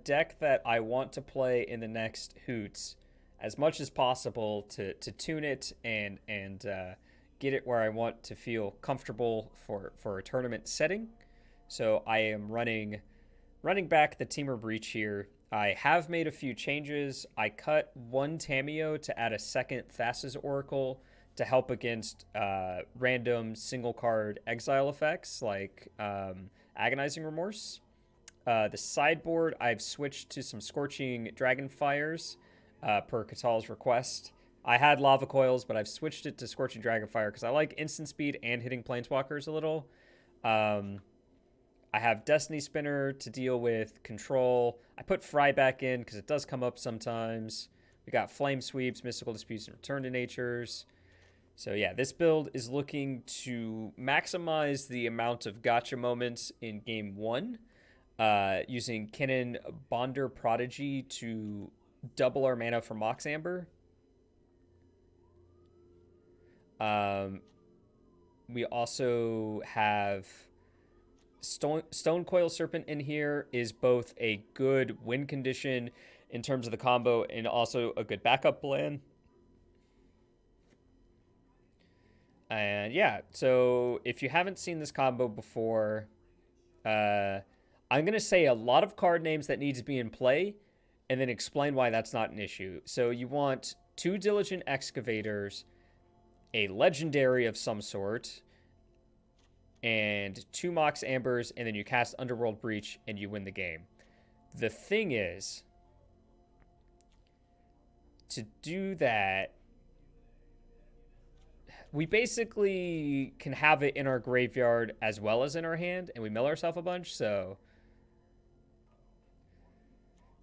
deck that I want to play in the next Hoots as much as possible to tune it and get it where I want to feel comfortable for a tournament setting. So I am running back the Temur Breach here. I have made a few changes. I cut one Tameo to add a second Thassa's Oracle to help against random single card exile effects like Agonizing Remorse. The sideboard, I've switched to some Scorching Dragonfires per Katal's request. I had Lava Coils, but I've switched it to Scorching Dragonfire because I like instant speed and hitting Planeswalkers a little. I have Destiny Spinner to deal with control. I put Fry back in because it does come up sometimes. We got Flame Sweeps, Mystical Disputes, and Return to Natures. So yeah, this build is looking to maximize the amount of gotcha moments in game one, using Kinnan Bonder Prodigy to double our mana for Mox Amber. We also have Stone Coil Serpent in here is both a good win condition in terms of the combo and also a good backup plan. And yeah, so if you haven't seen this combo before, I'm going to say a lot of card names that need to be in play and then explain why that's not an issue. So you want 2 Diligent Excavators, a legendary of some sort, and 2 Mox Ambers, and then you cast Underworld Breach and you win the game. The thing is, to do that, we basically can have it in our graveyard as well as in our hand, and we mill ourselves a bunch, so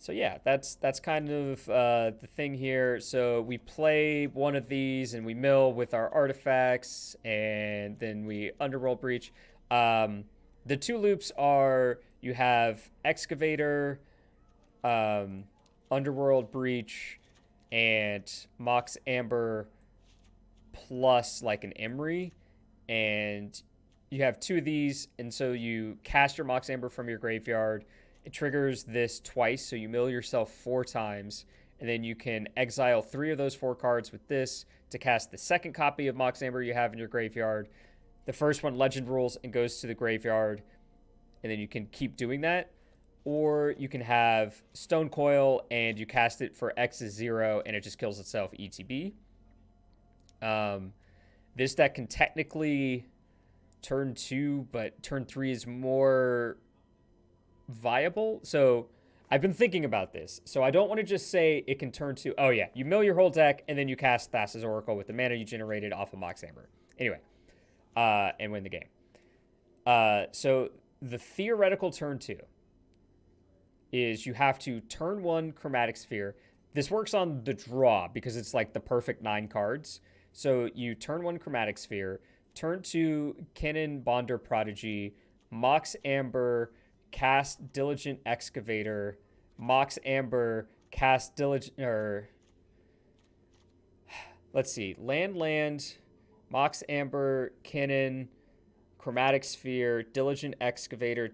yeah, that's kind of the thing here. So we play one of these and we mill with our artifacts, and then we Underworld Breach. The 2 loops are, you have Excavator, Underworld Breach, and Mox Amber plus like an Emery, and you have 2 of these, and so you cast your Mox Amber from your graveyard. It triggers this twice, so you mill yourself 4 times, and then you can exile 3 of those 4 cards with this to cast the second copy of Mox Amber you have in your graveyard. The first one legend rules and goes to the graveyard, and then you can keep doing that. Or you can have Stone Coil and you cast it for X is 0 and it just kills itself ETB. This deck can technically turn 2, but turn 3 is more viable. So I've been thinking about this. So I don't want to just say it can turn 2. Oh yeah, you mill your whole deck and then you cast Thassa's Oracle with the mana you generated off of Mox Amber. Anyway, and win the game. So the theoretical turn 2 is you have to turn 1 Chromatic Sphere. This works on the draw because it's like the perfect 9 cards. So you turn 1 Chromatic Sphere, turn 2 Kinnan Bonder Prodigy, Mox Amber, cast Diligent Excavator, Mox Amber, cast Diligent, or let's see, land, Mox Amber, Kinnan, Chromatic Sphere, Diligent Excavator,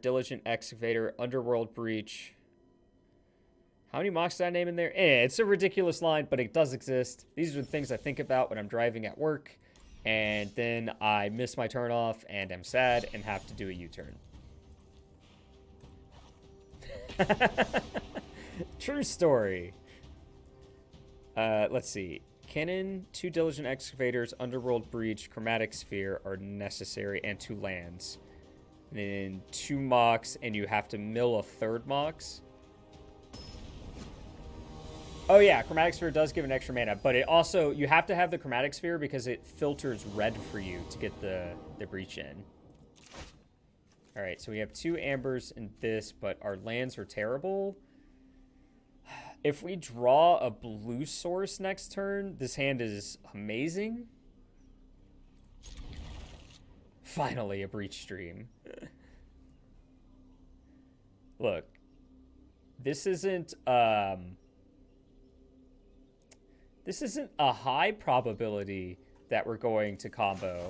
Underworld Breach. How many Mox did I name in there? It's a ridiculous line, but it does exist. These are the things I think about when I'm driving at work, and then I miss my turn off and am sad and have to do a U-turn. True story. Let's see. Kinnan, 2 Diligent Excavators, Underworld Breach, Chromatic Sphere are necessary, and 2 lands. And then 2 Mox, and you have to mill a 3rd Mox. Oh yeah, Chromatic Sphere does give an extra mana, but it also, you have to have the Chromatic Sphere because it filters red for you to get the Breach in. Alright, so we have 2 Ambers in this, but our lands are terrible. If we draw a blue source next turn, this hand is amazing. Finally, a Breach stream. Look, this isn't a high probability that we're going to combo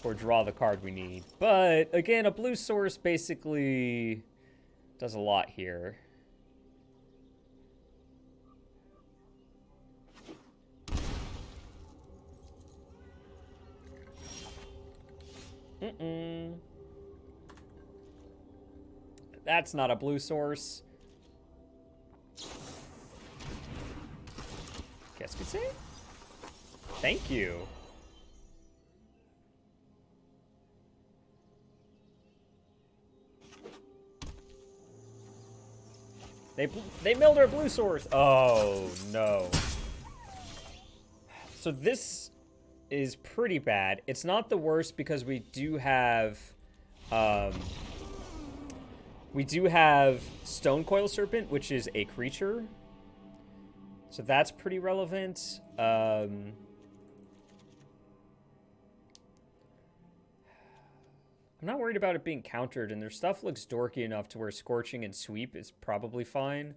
or draw the card we need. But again, a blue source basically does a lot here. That's not a blue source. Qu'est-ce que c'est? Thank you. They milled our blue source. Oh, no. So this is pretty bad. It's not the worst because we do have Stone Coil Serpent, which is a creature. So that's pretty relevant. I'm not worried about it being countered, and their stuff looks dorky enough to where Scorching and Sweep is probably fine.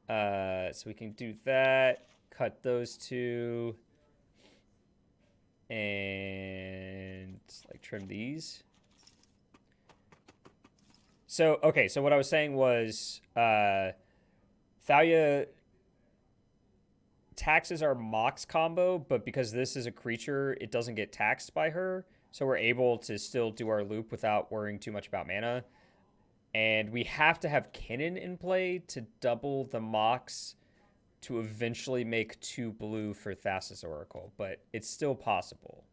So we can do that. Cut those two. And like trim these. So, okay, so what I was saying was Thalia taxes our Mox combo, but because this is a creature, it doesn't get taxed by her. So we're able to still do our loop without worrying too much about mana. And we have to have Kinnan in play to double the Mox to eventually make 2 blue for Thassa's Oracle, but it's still possible.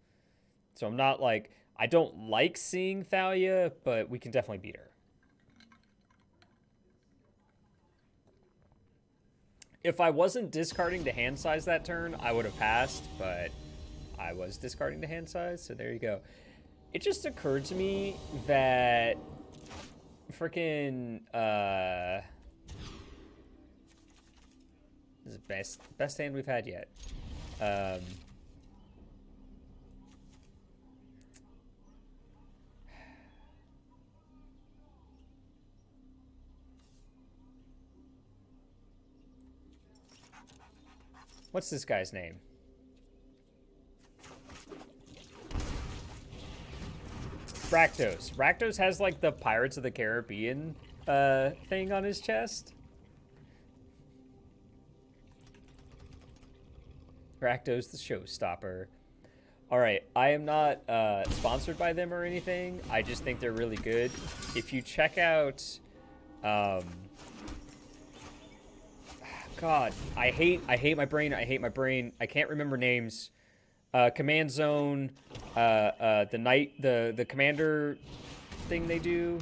So I'm not like, I don't like seeing Thalia, but we can definitely beat her. If I wasn't discarding to hand size that turn, I would have passed, but I was discarding to hand size, so there you go. It just occurred to me that freaking this is the best hand we've had yet. What's this guy's name? Rakdos. Rakdos has like the Pirates of the Caribbean thing on his chest. Rakdos the showstopper. All right, I am not sponsored by them or anything. I just think they're really good. If you check out, God, I hate my brain. I hate my brain. I can't remember names. Command Zone, the commander thing they do.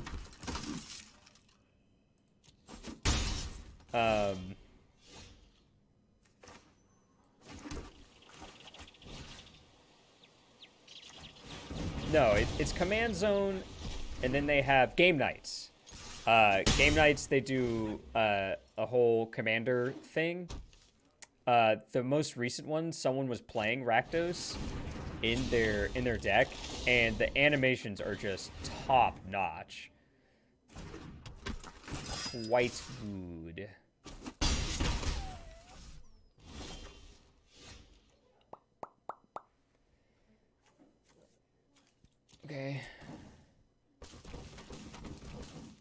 No, it's Command Zone, and then they have Game Nights. Game Nights, they do a whole commander thing. The most recent one, someone was playing Rakdos in their deck, and the animations are just top notch. Quite good. Okay.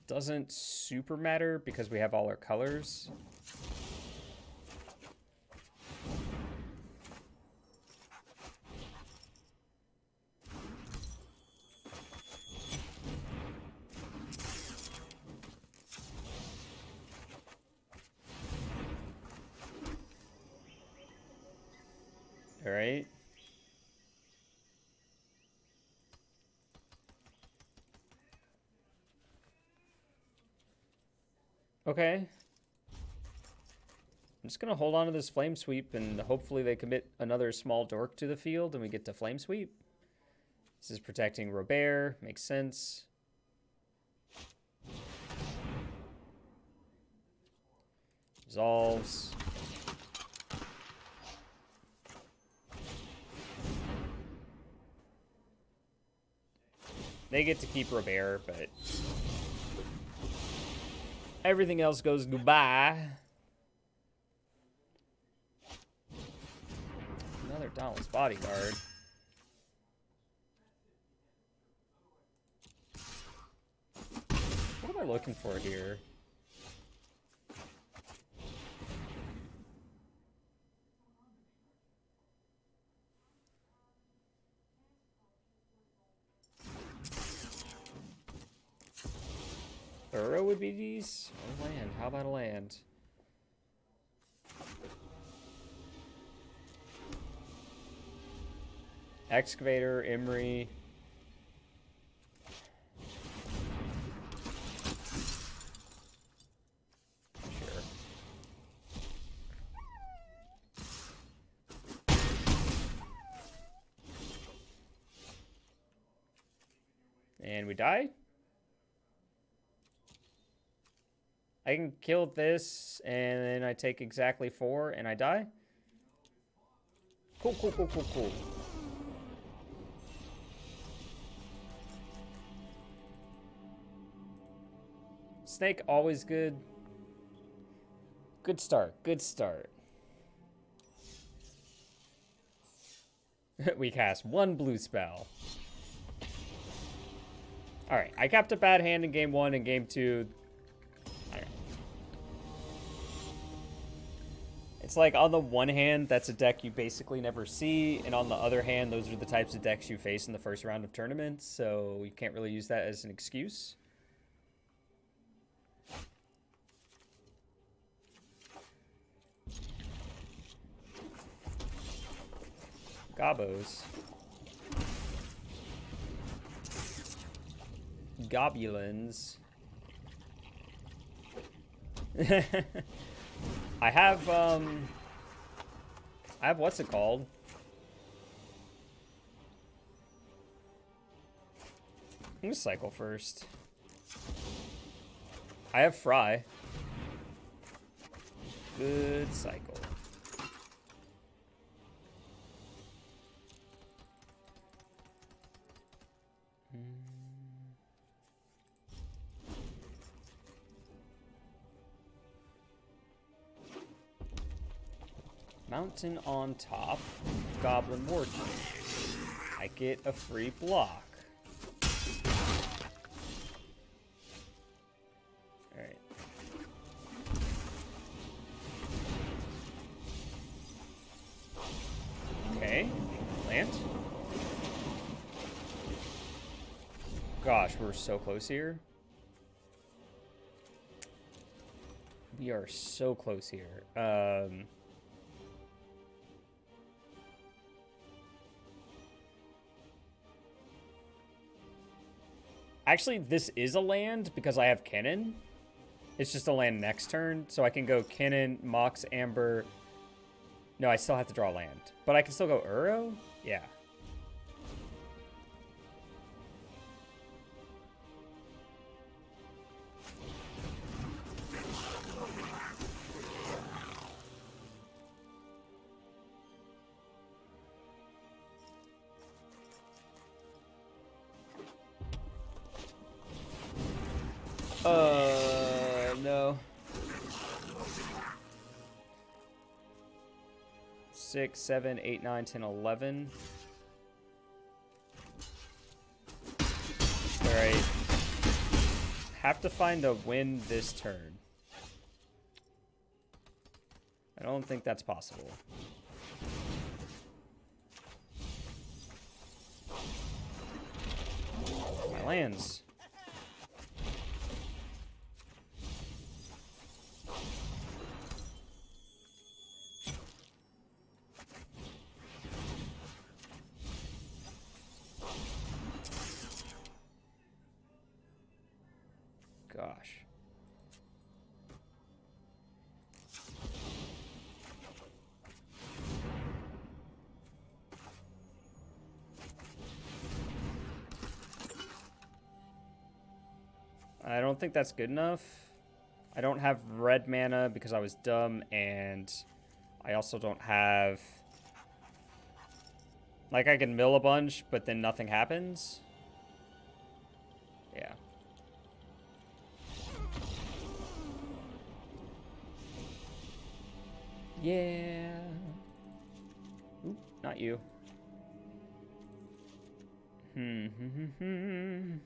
Doesn't super matter because we have all our colors. All right. Okay. I'm just going to hold on to this Flame Sweep, and hopefully they commit another small dork to the field, and we get to Flame Sweep. This is protecting Robert. Makes sense. Resolves. They get to keep Robert, but everything else goes goodbye. Another Donald's Bodyguard. What am I looking for here? would be these. Or land. How about a land? Excavator, Emery. Sure. And we die. I can kill this, and then I take exactly 4, and I die. Cool, cool, cool, cool, cool. Snake, always good. Good start, good start. We cast 1 blue spell. Alright, I kept a bad hand in game 1 and game 2. It's like, on the one hand, that's a deck you basically never see, and on the other hand, those are the types of decks you face in the first round of tournaments, so you can't really use that as an excuse. Gobos. Gobulins. I have what's it called? I'm gonna cycle first. I have Fry. Good cycle. Mountain on top, Goblin Warden. I get a free block. Alright. Okay, plant. Gosh, we're so close here. We are so close here. Actually, this is a land because I have Cannon. It's just a land next turn, so I can go Cannon, Mox, Amber. No, I still have to draw land. But I can still go Uro? Yeah. No. 6, 7, 8, 9, 10, 11. Alright. Have to find a win this turn. I don't think that's possible. My lands. Gosh. I don't think that's good enough. I don't have red mana because I was dumb, and I also don't have... Like, I can mill a bunch, but then nothing happens. Yeah. Yeah. Oop, not you. I'm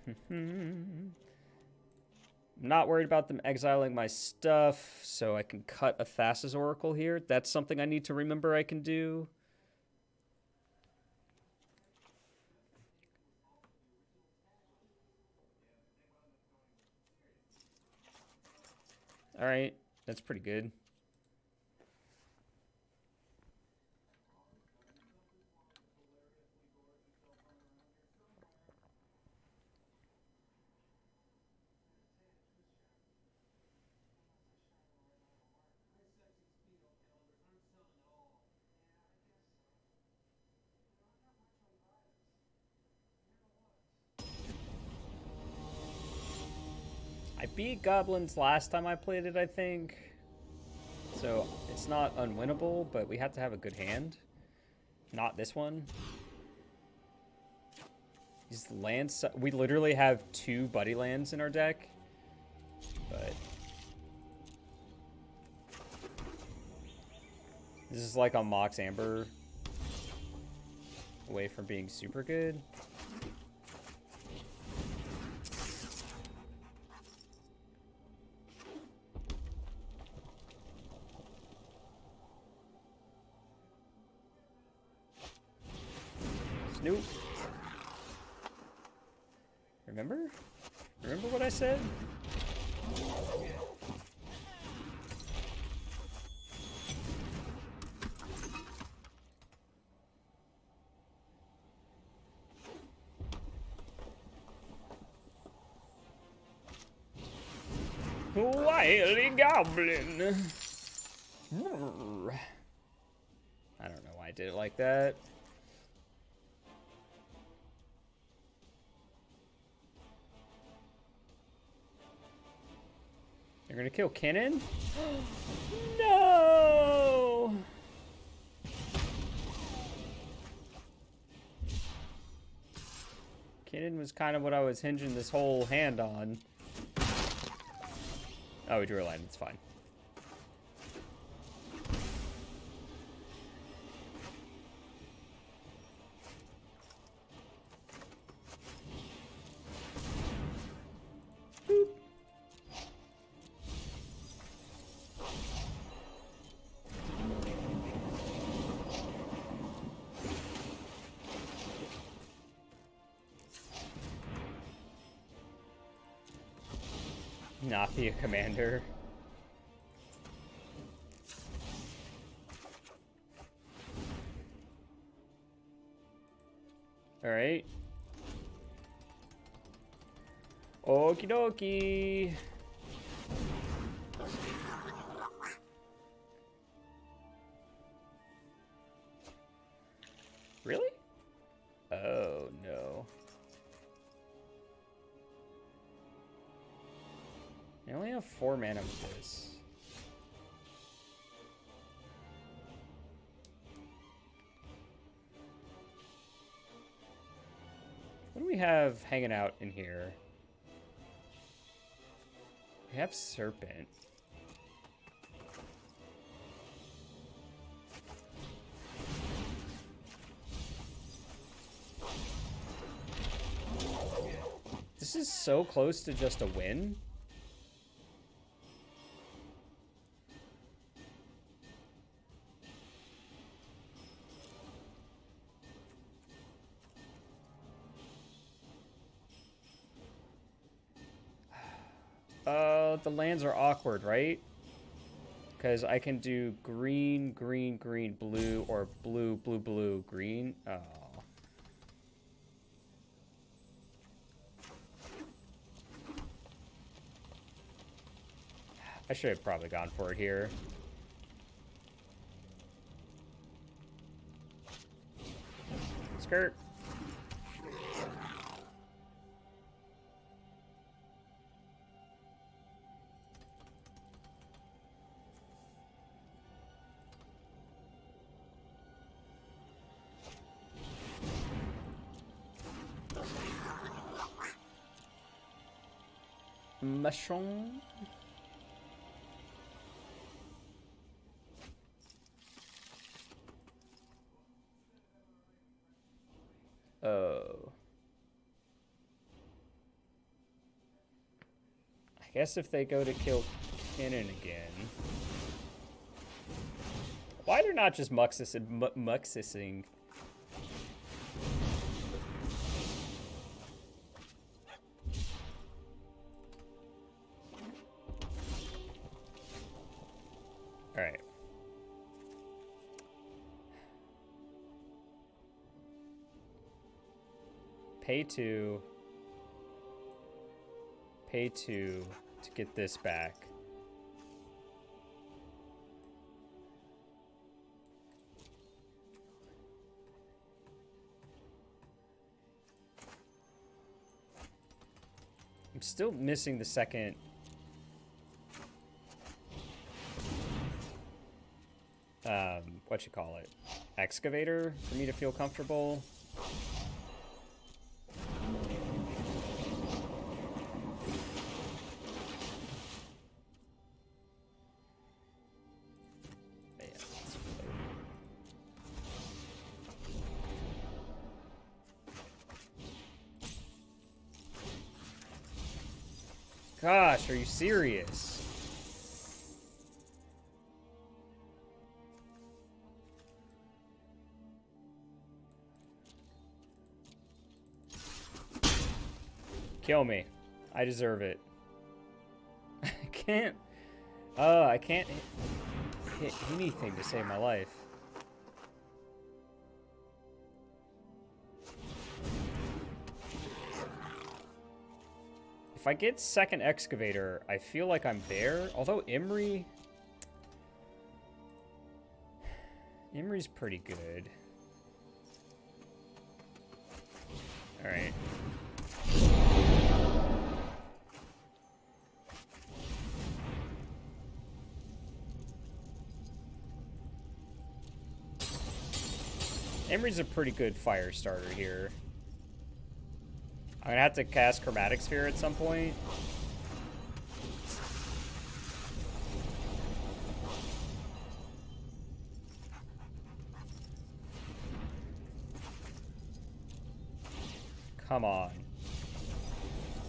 not worried about them exiling my stuff, so I can cut a Thassa's Oracle here. That's something I need to remember I can do. All right, that's pretty good. I beat goblins last time I played it, I think. So it's not unwinnable, but we have to have a good hand. Not this one. These lands, we literally have 2 buddy lands in our deck. But this is like on Mox Amber. Away from being super good. Snoop. Remember? Remember what I said? Wily Goblin. I don't know why I did it like that. You're gonna kill Kinnan? No! Kinnan was kind of what I was hinging this whole hand on. Oh, we drew a line. It's fine. Boop. Not be a commander. All right. Okie dokie. Really? Oh, no. I only have 4 mana with this. What do we have hanging out in here? We have Serpent. This is so close to just a win. The lands are awkward, right? Because I can do green, green, green, blue, or blue, blue, blue, green. Oh. I should have probably gone for it here. Skirt. Mushroom. Oh. I guess if they go to kill Kinnan again. Why they're not just muxising? All right. Pay two to get this back. I'm still missing the second. What you call it? Excavator for me to feel comfortable. Gosh, are you serious? Kill me. I deserve it. I can't. I can't hit anything to save my life. If I get second excavator, I feel like I'm there. Although Imri's pretty good. All right. Imri's a pretty good fire starter here. I'm gonna have to cast Chromatic Sphere at some point. Come on.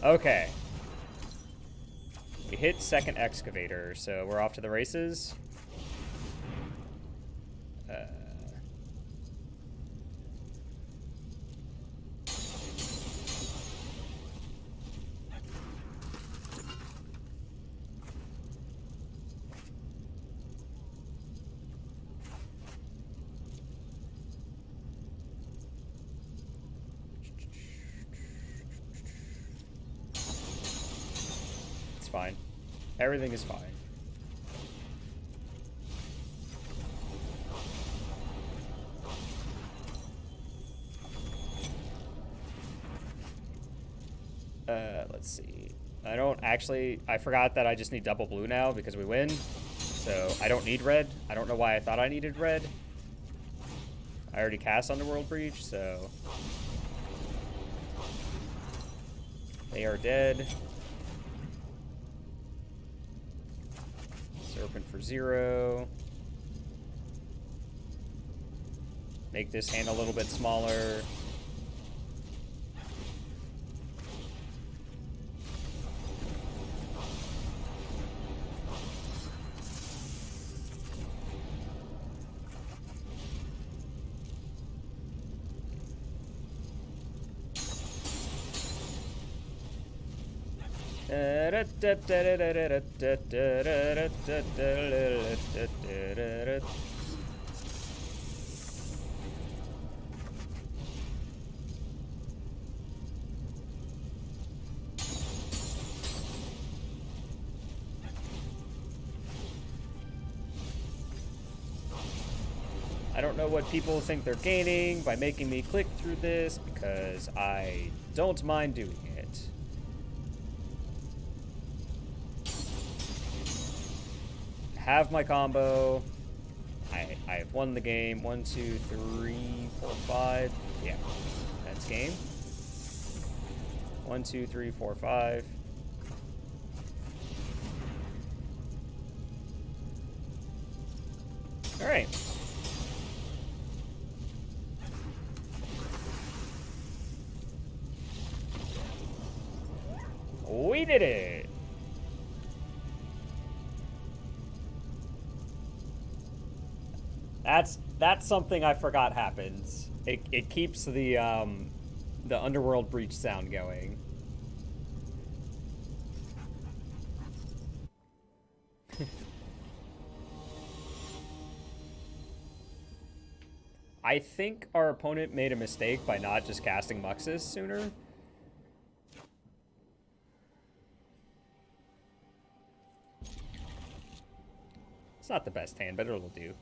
Okay. We hit second excavator, so we're off to the races. Fine. Everything is fine. Let's see. I forgot that I just need double blue now because we win. So I don't need red. I don't know why I thought I needed red. I already cast Underworld Breach, so they are dead. Serpent for 0. Make this hand a little bit smaller. I don't know what people think they're gaining by making me click through this because I don't mind doing it. Have my combo. I have won the game. 1, 2, 3, 4, 5. Yeah, that's game. 1, 2, 3, 4, 5. All right. We did it. That's something I forgot happens. It keeps the Underworld Breach sound going. I think our opponent made a mistake by not just casting Muxus sooner. It's not the best hand, but it'll do.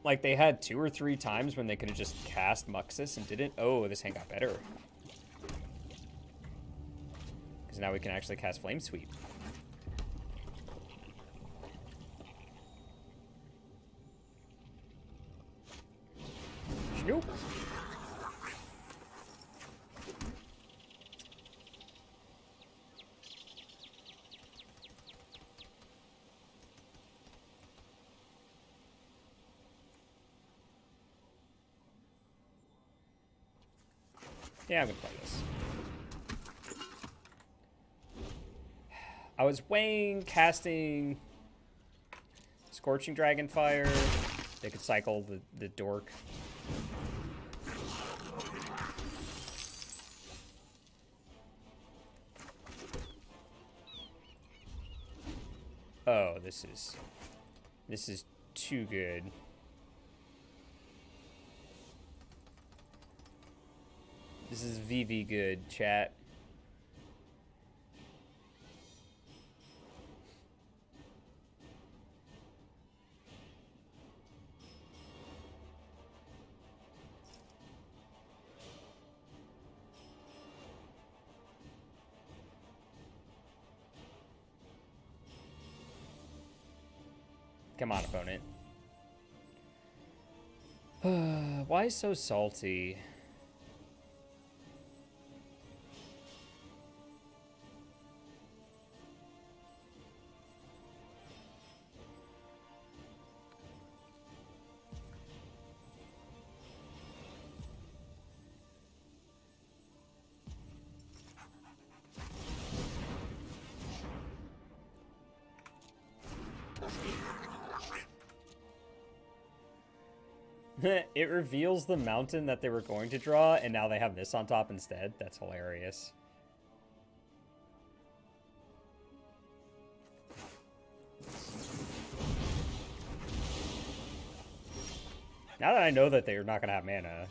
Like, they had 2 or 3 times when they could have just cast Muxus and didn't. Oh, this hand got better. Because now we can actually cast Flame Sweep. Nope. Yeah, I'm gonna play this. I was weighing casting Scorching Dragonfire. They could cycle the dork. Oh, this is too good. This is VV good, chat. Come on, opponent. Why so salty? It reveals the mountain that they were going to draw, and now they have this on top instead. That's hilarious. Now that I know that they're not going to have mana.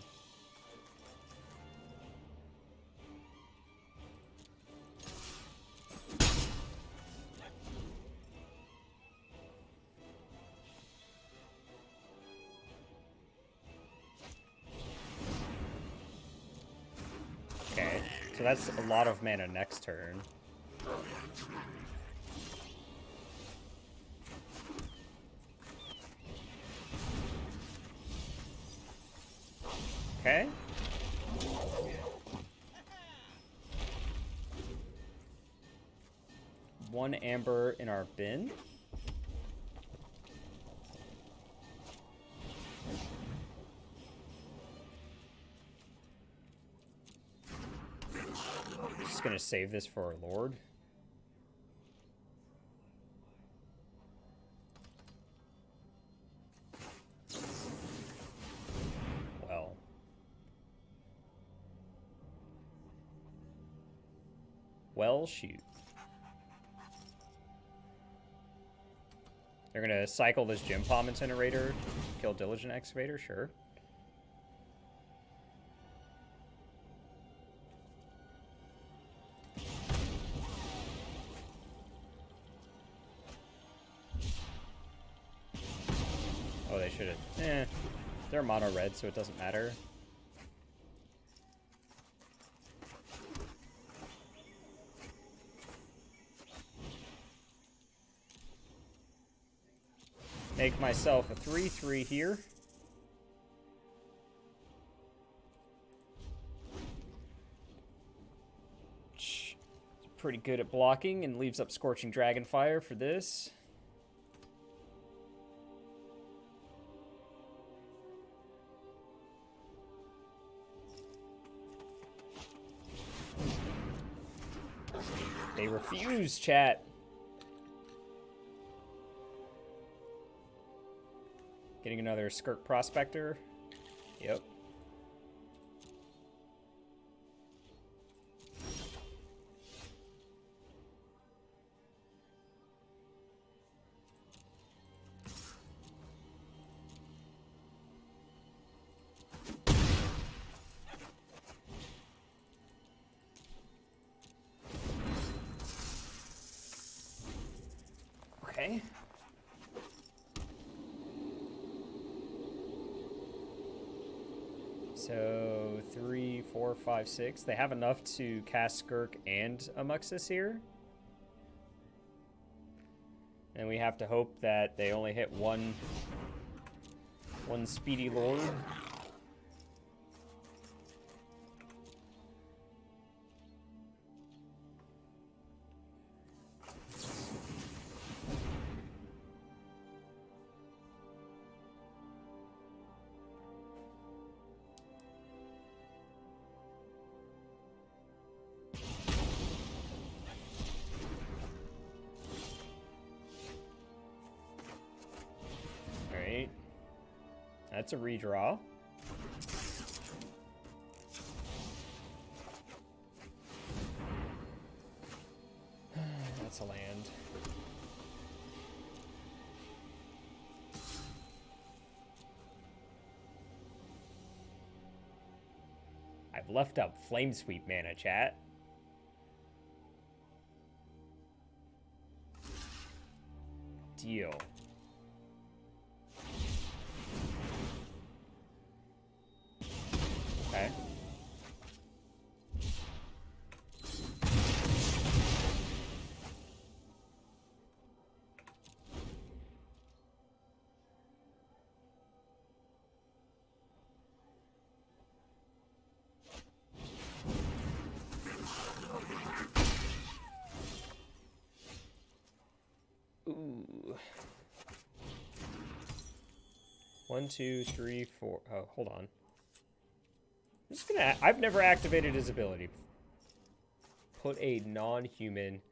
Okay, so that's a lot of mana next turn. Okay. One amber in our bin. Just gonna save this for our lord. Well, shoot. They're gonna cycle this Gym Palm Incinerator, kill Diligent Excavator, sure. Oh, they should have. They're mono red, so it doesn't matter. Make myself a 3/3 here. It's pretty good at blocking and leaves up Scorching Dragonfire for this. They refuse, chat. Getting another Skirk Prospector. Yep. Okay. So 3, 4, 5, 6. They have enough to cast Skirk and Amuxus here. And we have to hope that they only hit one Speedy Lord. That's a redraw. That's a land. I've left out Flame Sweep mana, chat. Deal. Okay. Ooh. 1, 2, 3, 4. Oh, hold on. I'm just gonna. I've never activated his ability. Put a non-human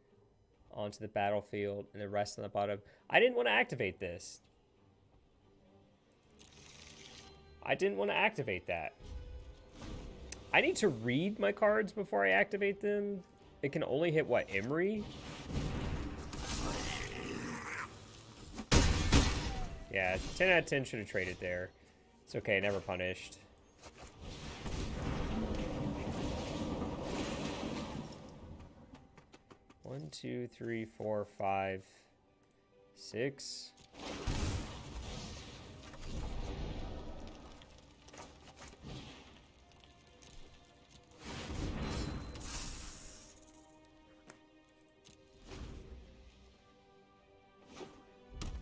onto the battlefield and the rest on the bottom. I didn't want to activate this. I didn't want to activate that. I need to read my cards before I activate them. It can only hit, what, Emery? Yeah, 10 out of 10 should have traded there. It's okay, never punished. One, 2, 3, 4, 5, 6.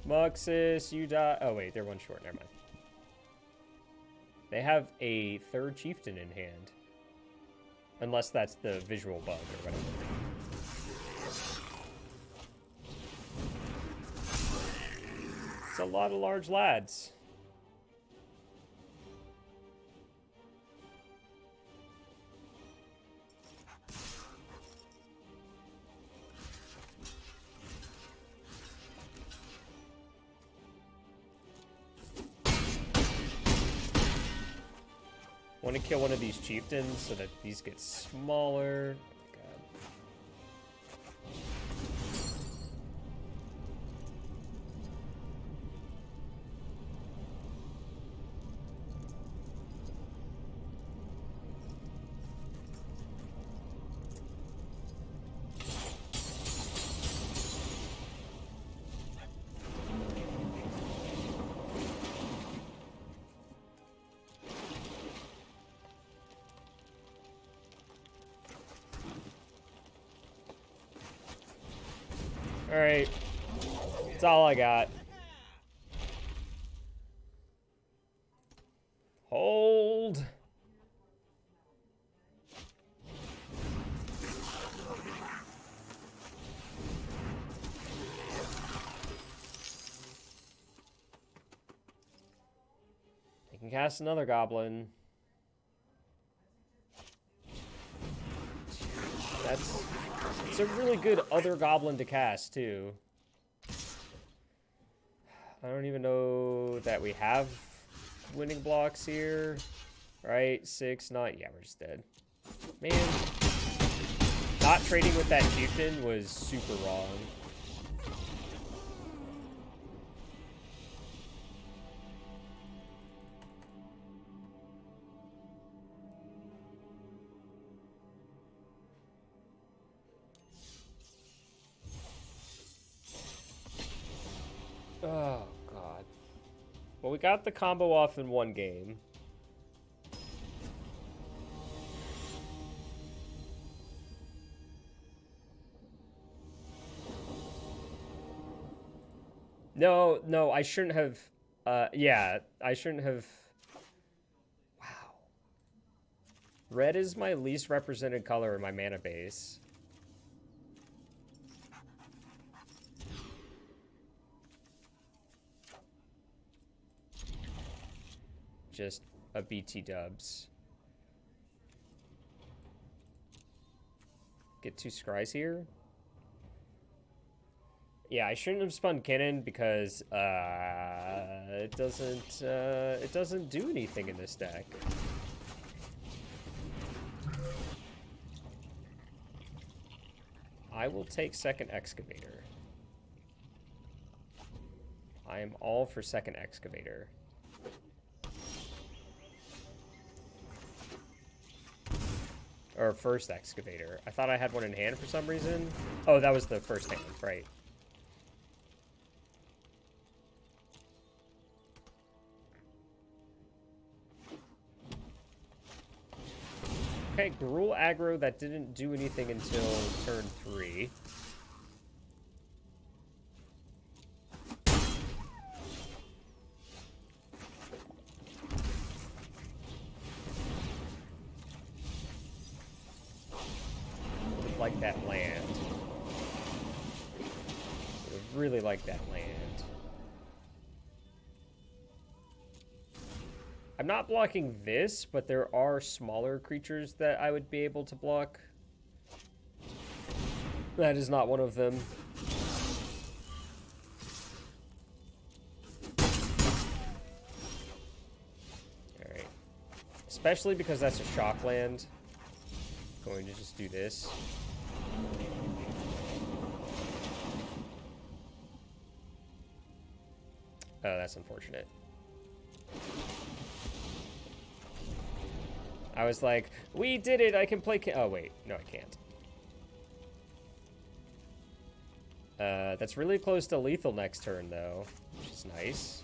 Muxus, you die. Oh, wait, they're one short. Never mind. They have a third chieftain in hand. Unless that's the visual bug or whatever. It's a lot of large lads. Want to kill one of these chieftains so that these get smaller. Alright. That's all I got. Hold. They can cast another goblin. It's a really good other goblin to cast, too. I don't even know that we have winning blocks here. Right? 6, 9. Yeah, we're just dead. Man. Not trading with that chieftain was super wrong. Oh, God. Well, we got the combo off in one game. No, no, I shouldn't have. Yeah, I shouldn't have. Wow. Red is my least represented color in my mana base. Just a BT dubs. Get 2 scries here. Yeah, I shouldn't have spun cannon because it doesn't do anything in this deck. I will take second excavator. I am all for second excavator. Or first excavator. I thought I had one in hand for some reason. Oh, that was the first hand, right. Okay, Gruul aggro that didn't do anything until turn 3. Like that land. I really like that land. I'm not blocking this, but there are smaller creatures that I would be able to block. That is not one of them. Alright. Especially because that's a shock land. Going to just do this. Oh, that's unfortunate. I was like, we did it, I can play oh, wait. No, I can't. That's really close to lethal next turn, though, which is nice.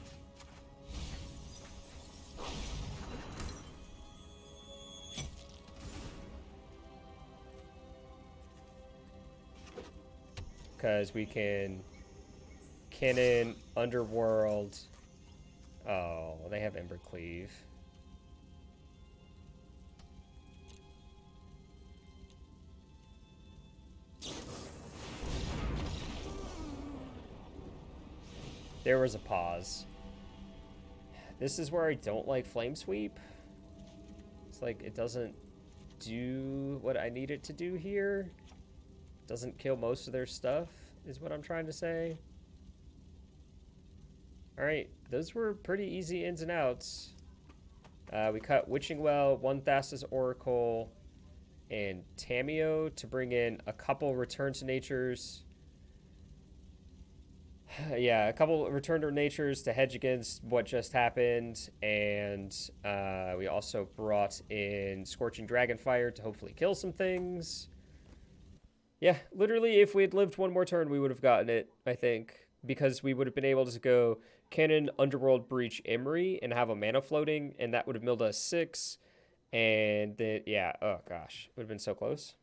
Because we can cannon, underworld. Oh, they have Embercleave. There was a pause. This is where I don't like Flame Sweep. It's like it doesn't do what I need it to do here. Doesn't kill most of their stuff, is what I'm trying to say. Alright, those were pretty easy ins and outs. We cut Witching Well, one Thassa's Oracle, and Tamiyo to bring in a couple Return to Natures. Yeah, a couple Return to Natures to hedge against what just happened, and we also brought in Scorching Dragonfire to hopefully kill some things. Yeah, literally, if we had lived one more turn, we would have gotten it, I think, because we would have been able to go Cannon, Underworld, Breach, Emery, and have a mana floating, and that would have milled us 6, and then, yeah, oh gosh, it would have been so close.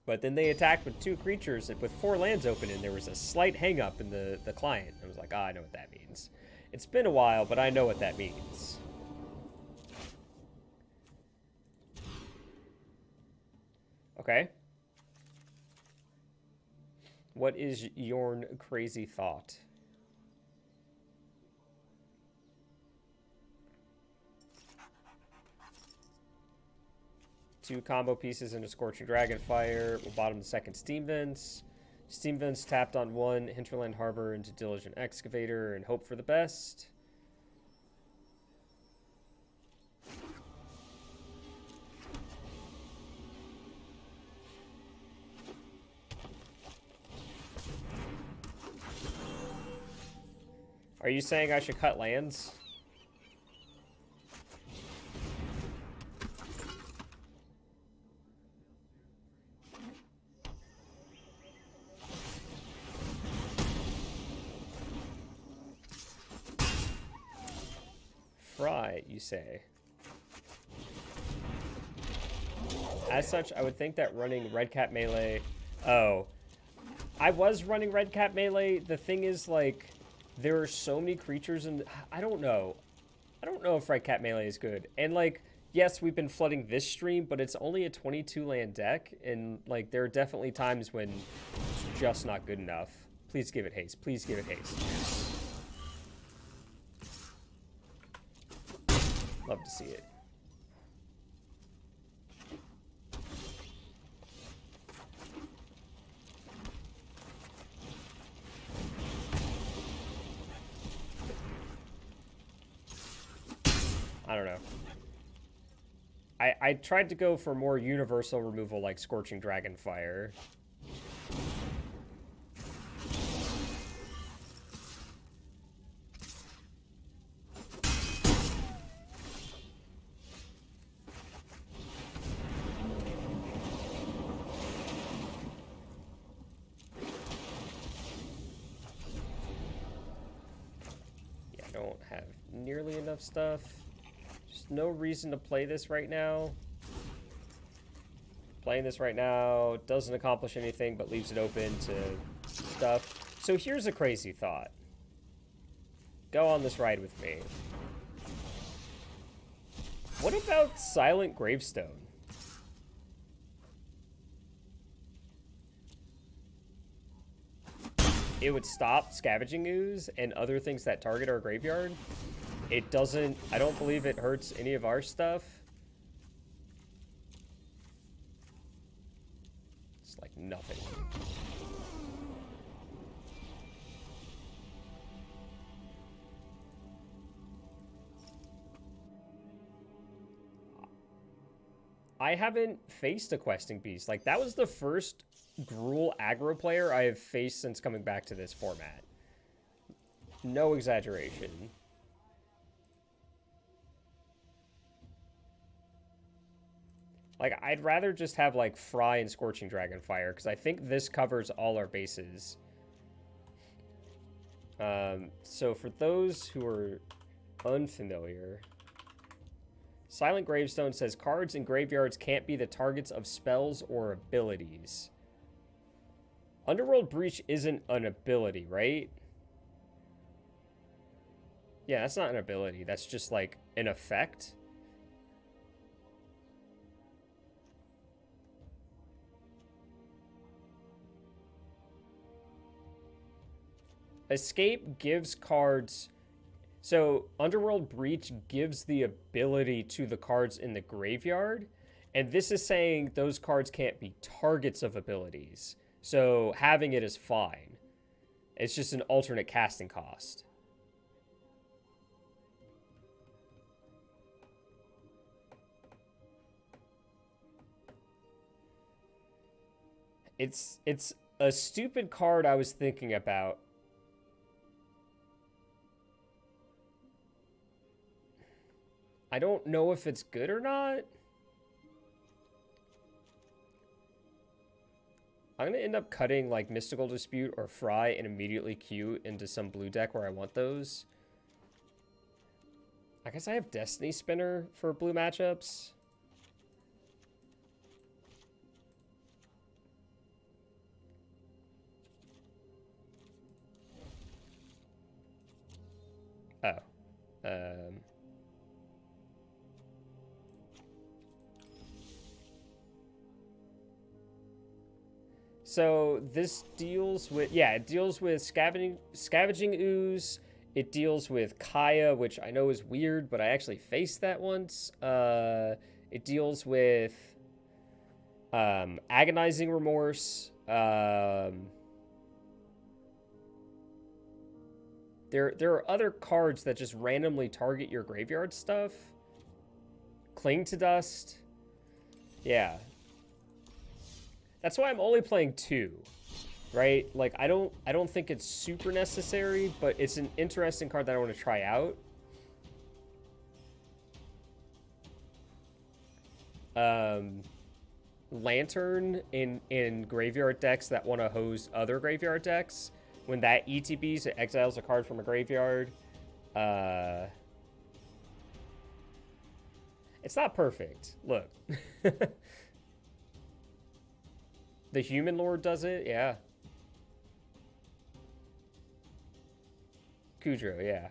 But then they attacked with 2 creatures with 4 lands open, and there was a slight hang-up in the client. I was like, I know what that means. It's been a while, but I know what that means. Okay. What is your crazy thought? Two combo pieces into Scorching Dragonfire. We'll bottom the second Steam Vents. Steam Vents tapped on 1, Hinterland Harbor into Diligent Excavator, and hope for the best. Are you saying I should cut lands? why, you say? As such, I would think that running Red Cap Melee... Oh. I was running Red Cap Melee. The thing is, like, there are so many creatures and I don't know. I don't know if Red Cap Melee is good. And, like, yes, we've been flooding this stream, but it's only a 22-land deck. And, like, there are definitely times when it's just not good enough. Please give it haste. Please give it haste. Love to see it. I don't know. I tried to go for more universal removal like Scorching Dragonfire. Yeah, I don't have nearly enough stuff. No reason to play this right now. Playing this right now doesn't accomplish anything but leaves it open to stuff. So here's a crazy thought. Go on this ride with me. What about Silent Gravestone? It would stop Scavenging Ooze and other things that target our graveyard. It doesn't, I don't believe it hurts any of our stuff. It's like nothing. I haven't faced a Questing Beast. Like, that was the first Gruul aggro player I have faced since coming back to this format. No exaggeration. Like, I'd rather just have, like, Fry and Scorching Dragonfire, because I think this covers all our bases. So for those who are unfamiliar, Silent Gravestone says cards in graveyards can't be the targets of spells or abilities. Underworld Breach isn't an ability, right? Yeah, that's not an ability. That's just, like, an effect. Escape gives cards... So, Underworld Breach gives the ability to the cards in the graveyard, and this is saying those cards can't be targets of abilities. So, having it is fine. It's just an alternate casting cost. It's a stupid card I was thinking about. I don't know if it's good or not. I'm going to end up cutting like Mystical Dispute or Fry and immediately queue into some blue deck where I want those. I guess I have Destiny Spinner for blue matchups. Oh. So this deals with, yeah, it deals with Scavenging Ooze. It deals with Kaya, which I know is weird, but I actually faced that once. It deals with Agonizing Remorse. There are other cards that just randomly target your graveyard stuff. Cling to Dust. Yeah. That's why I'm only playing 2, right? Like, I don't think it's super necessary, but it's an interesting card that I want to try out. Lantern in graveyard decks that want to hose other graveyard decks. When that ETBs, it exiles a card from a graveyard. It's not perfect. Look. The human lord does it, yeah. Kudro, yeah.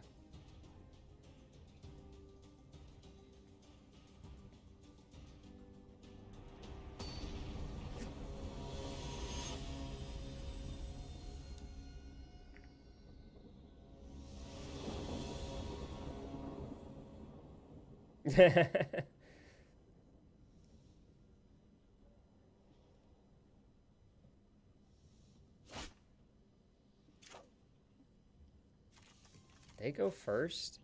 They go first?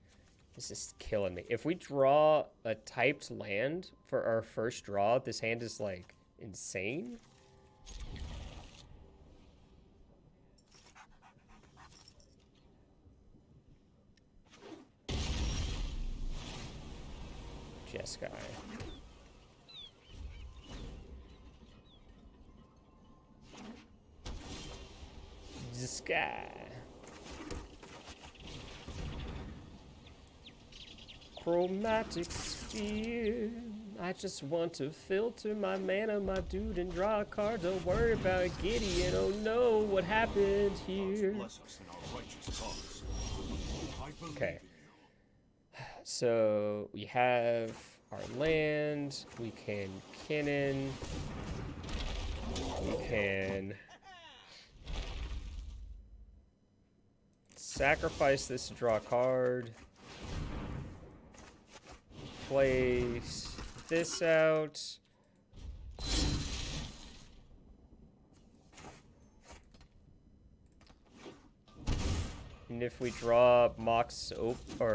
This is killing me. If we draw a typed land for our first draw, this hand is, like, insane. Jeskai. Jeskai. Chromatic sphere. I just want to filter my mana, my dude, and draw a card. Don't worry about Gideon. Oh no, what happened here? Okay. So we have our land. We can cannon. We can sacrifice this to draw a card. Place this out. And if we draw Mox or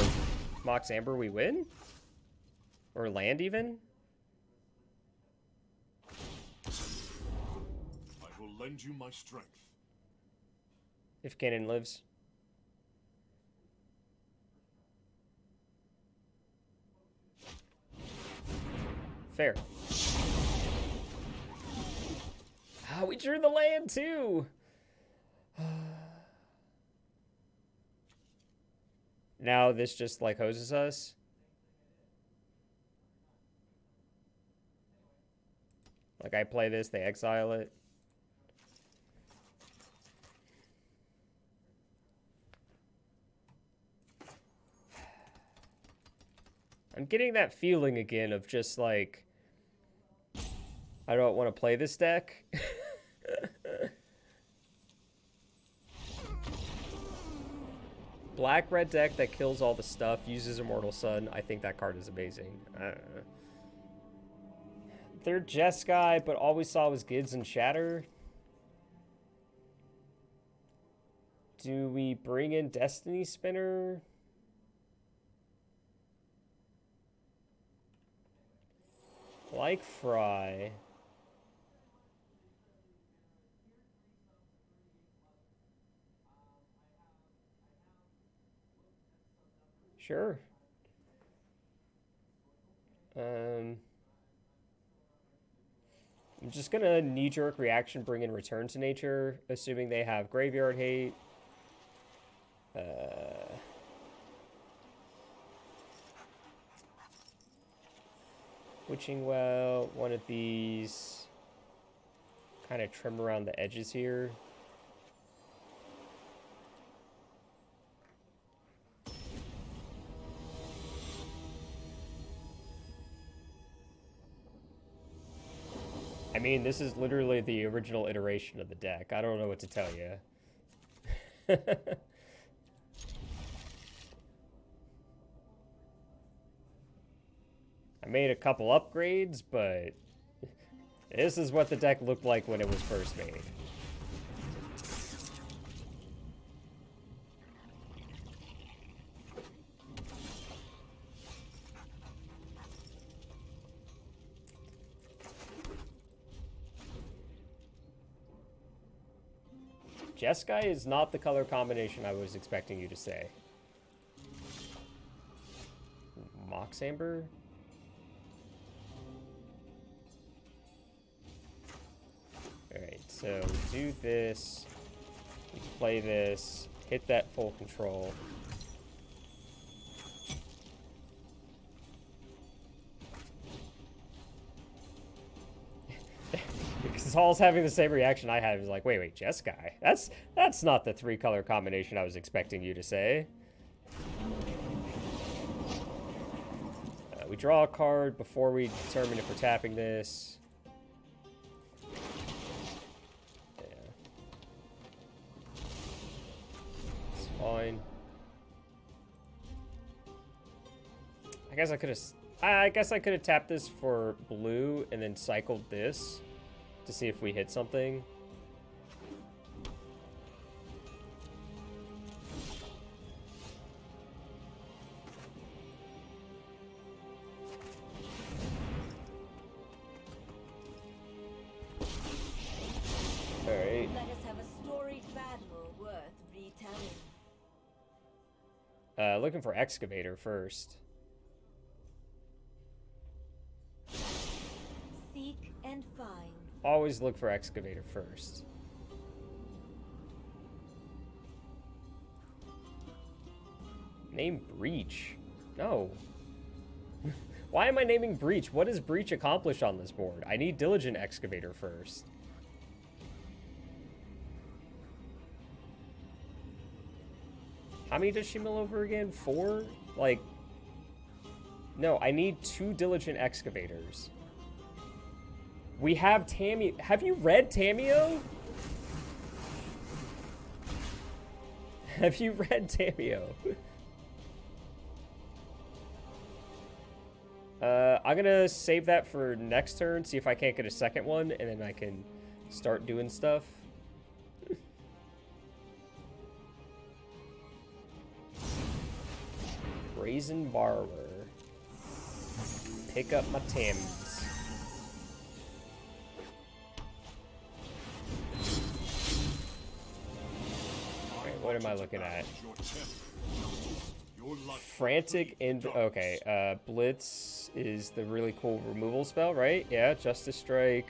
Mox Amber, we win? Or land even? I will lend you my strength. If Cannon lives. Fair. Ah, we drew the land too. Now this just like hoses us. Like I play this, they exile it. I'm getting that feeling again of just like, I don't want to play this deck. Black-red deck that kills all the stuff, uses Immortal Sun. I think that card is amazing. They're Jeskai, but all we saw was Gids and Shatter. Do we bring in Destiny Spinner? Like Fry. Sure. I'm just gonna knee-jerk reaction bring in Return to Nature, assuming they have Graveyard Hate. Witching Well, one of these. Kind of trim around the edges here. I mean, this is literally the original iteration of the deck. I don't know what to tell you. I made a couple upgrades, but this is what the deck looked like when it was first made. Jeskai is not the color combination I was expecting you to say. Mox Amber? Alright, so do this. We play this. Hit that full control. Saul's having the same reaction I had. He was like, wait, Jeskai? That's not the 3-color combination I was expecting you to say. We draw a card before we determine if we're tapping this. Yeah. It's fine. I guess I could have tapped this for blue and then cycled this to see if we hit something. Alright. Let us have a storied battle worth retelling. Looking for excavator first. Seek and find. Always look for excavator first. Name Breach. No. Why am I naming Breach? What does Breach accomplish on this board? I need Diligent Excavator first. How many does she mill over again? 4? Like, no, I need 2 Diligent Excavators. We have Tammy. Have you read Tamio? Have you read Tamio? I'm gonna save that for next turn, see if I can't get a second one, and then I can start doing stuff. Brazen Borrower. Pick up my Tammys. Okay, what am I looking at? Frantic and okay, Blitz is the really cool removal spell, right? Yeah, Justice Strike.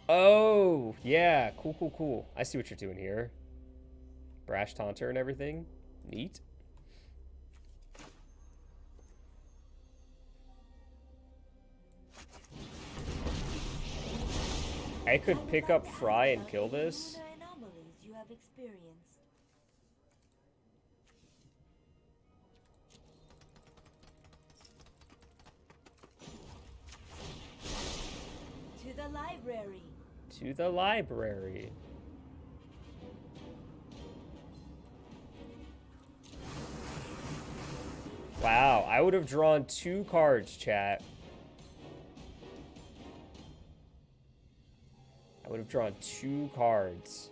Oh, yeah, cool. I see what you're doing here. Brash Taunter and everything. Neat. I could pick up Fry and kill this. Anomalies you have experienced. To the library. To the library. Wow, I would have drawn 2 cards, chat. I would have drawn 2 cards.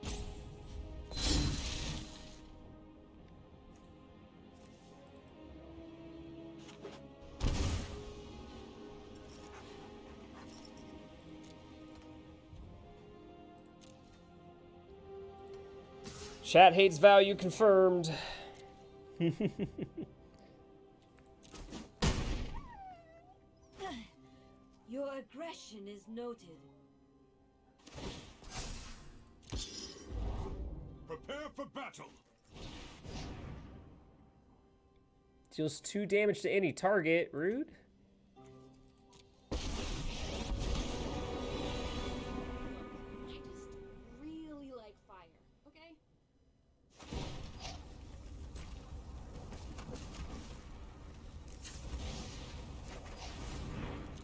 Chat hates value confirmed. Your aggression is noted. Prepare for battle. Deals 2 damage to any target. Rude. I just really like fire, okay?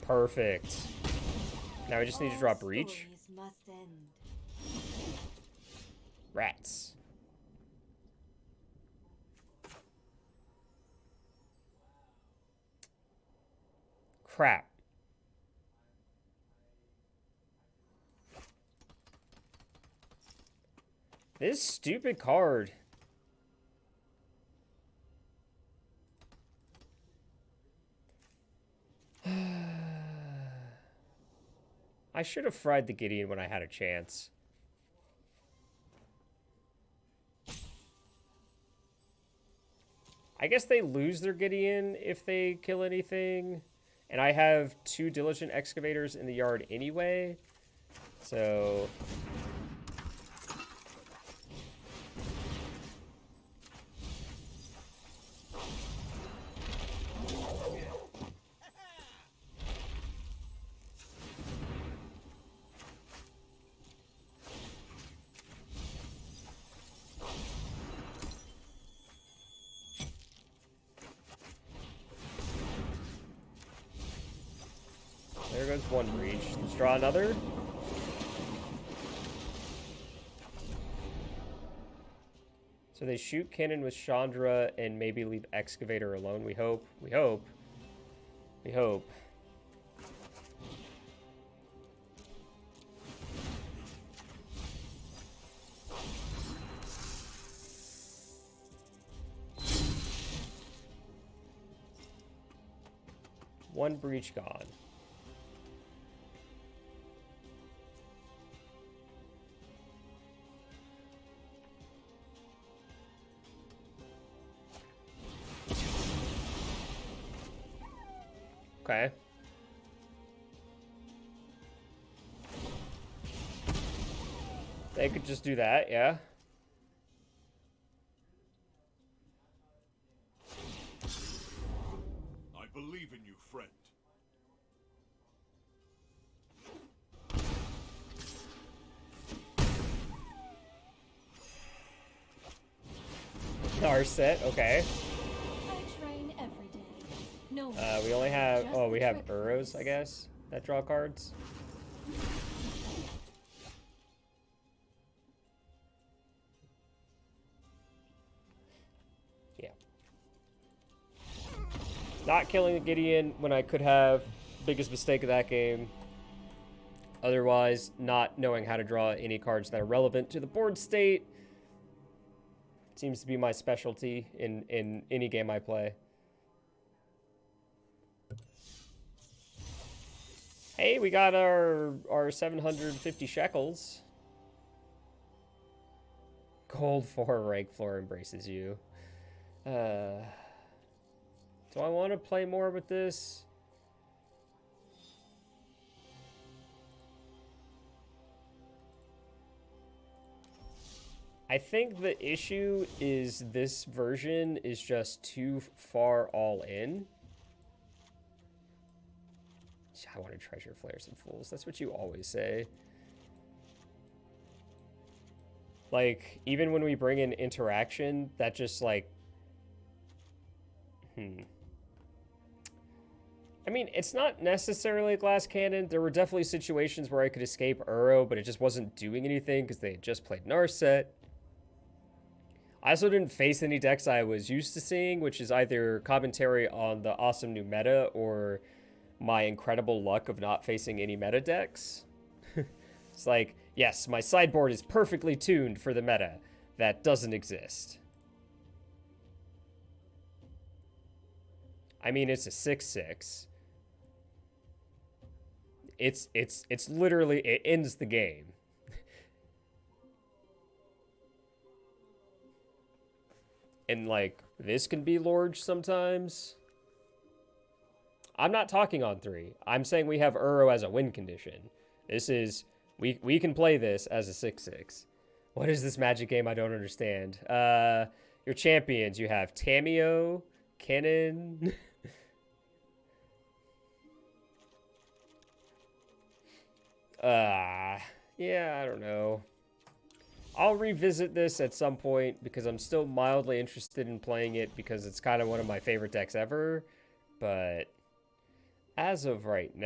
Perfect. Now we just need to draw Breach. Stories must end. Rats. Crap. This stupid card. I should have fried the Gideon when I had a chance. I guess they lose their Gideon if they kill anything. And I have 2 Diligent Excavators in the yard anyway. So... one breach. Let's draw another. So they shoot cannon with Chandra and maybe leave Excavator alone. We hope. We hope. We hope. One breach gone. Okay. They could just do that, yeah. I believe in you, friend. Our set, okay. I train every day. No. We only have, Just oh, the we have trick, Uros, please. I guess, that draw cards. Yeah. Not killing Gideon when I could have. Biggest mistake of that game. Otherwise, not knowing how to draw any cards that are relevant to the board state seems to be my specialty in any game I play. Hey, we got our 750 shekels. Gold 4 rank floor embraces you. Do I want to play more with this? I think the issue is this version is just too far all in. I want to treasure flares and fools. That's what you always say. Like, even when we bring in interaction, that just like... I mean, it's not necessarily a glass cannon. There were definitely situations where I could escape Uro, but it just wasn't doing anything because they had just played Narset. I also didn't face any decks I was used to seeing, which is either commentary on the awesome new meta or my incredible luck of not facing any meta decks. It's like, yes, my sideboard is perfectly tuned for the meta. That doesn't exist. I mean, it's a 6/6. It's literally, it ends the game. And like, this can be Lorge sometimes. I'm not talking on 3. I'm saying we have Uro as a win condition. This is, we can play this as a 6/6. What is this Magic game I don't understand? Your champions, you have Tamio, Kennen. Yeah, I don't know. I'll revisit this at some point because I'm still mildly interested in playing it because it's kind of one of my favorite decks ever. But as of right now,